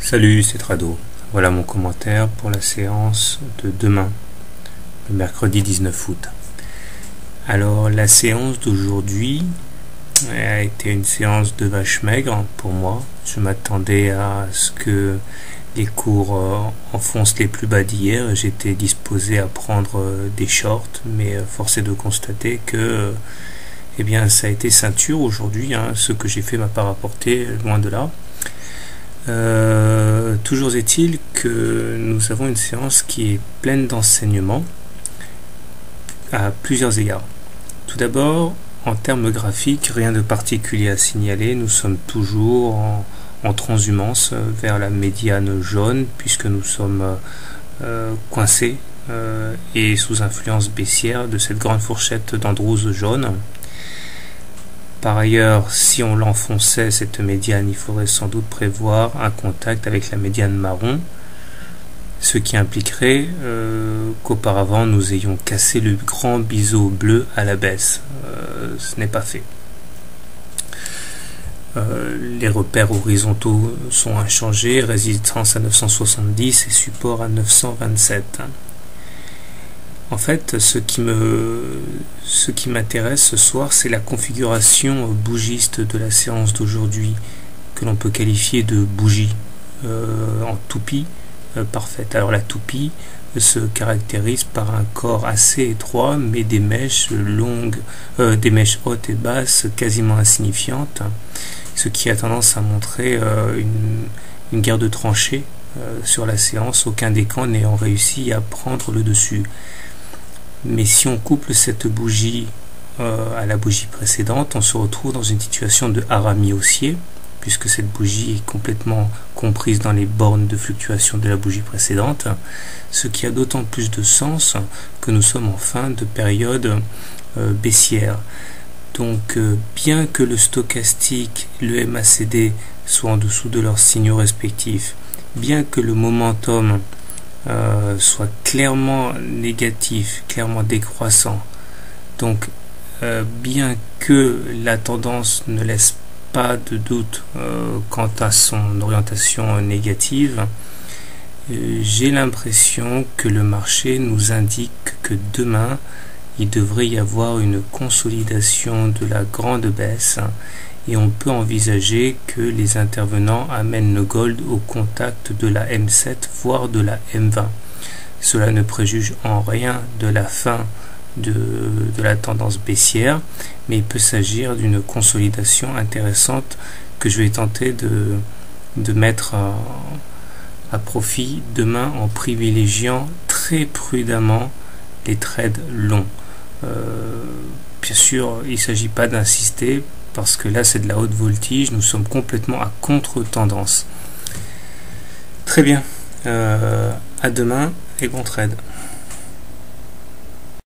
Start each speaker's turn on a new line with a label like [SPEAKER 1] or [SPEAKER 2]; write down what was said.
[SPEAKER 1] Salut, c'est Trado. Voilà mon commentaire pour la séance de demain, le mercredi 19 août. Alors, la séance d'aujourd'hui a été une séance de vache maigre pour moi. Je m'attendais à ce que les cours enfoncent les plus bas d'hier. J'étais disposé à prendre des shorts, mais force est de constater que ça a été ceinture aujourd'hui. Ce que j'ai fait m'a pas rapporté, loin de là. Toujours est-il que nous avons une séance qui est pleine d'enseignements à plusieurs égards. Tout d'abord, en termes graphiques, rien de particulier à signaler. Nous sommes toujours en transhumance vers la médiane jaune, puisque nous sommes coincés et sous influence baissière de cette grande fourchette d'Andrews jaune. Par ailleurs, si on l'enfonçait, cette médiane, il faudrait sans doute prévoir un contact avec la médiane marron, ce qui impliquerait qu'auparavant nous ayons cassé le grand biseau bleu à la baisse. Ce n'est pas fait. Les repères horizontaux sont inchangés, résistance à 970 et support à 927. En fait, ce qui m'intéresse ce soir, c'est la configuration bougiste de la séance d'aujourd'hui, que l'on peut qualifier de bougie en toupie parfaite. Alors la toupie se caractérise par un corps assez étroit, mais des mèches longues, des mèches hautes et basses quasiment insignifiantes, ce qui a tendance à montrer une guerre de tranchées sur la séance, aucun des camps n'ayant réussi à prendre le dessus. Mais si on couple cette bougie à la bougie précédente, on se retrouve dans une situation de harami haussier, puisque cette bougie est complètement comprise dans les bornes de fluctuation de la bougie précédente, ce qui a d'autant plus de sens que nous sommes en fin de période baissière. Donc bien que le stochastique et le MACD soient en dessous de leurs signaux respectifs, bien que le momentum soit clairement négatif, clairement décroissant, donc bien que la tendance ne laisse pas de doute quant à son orientation négative, j'ai l'impression que le marché nous indique que demain il devrait y avoir une consolidation de la grande baisse et on peut envisager que les intervenants amènent le gold au contact de la M7 voire de la M20. Cela ne préjuge en rien de la fin de la tendance baissière, mais il peut s'agir d'une consolidation intéressante que je vais tenter de mettre à profit demain en privilégiant très prudemment les trades longs. Bien sûr, il ne s'agit pas d'insister parce que là c'est de la haute voltige, nous sommes complètement à contre-tendance. Très bien, à demain et bon trade.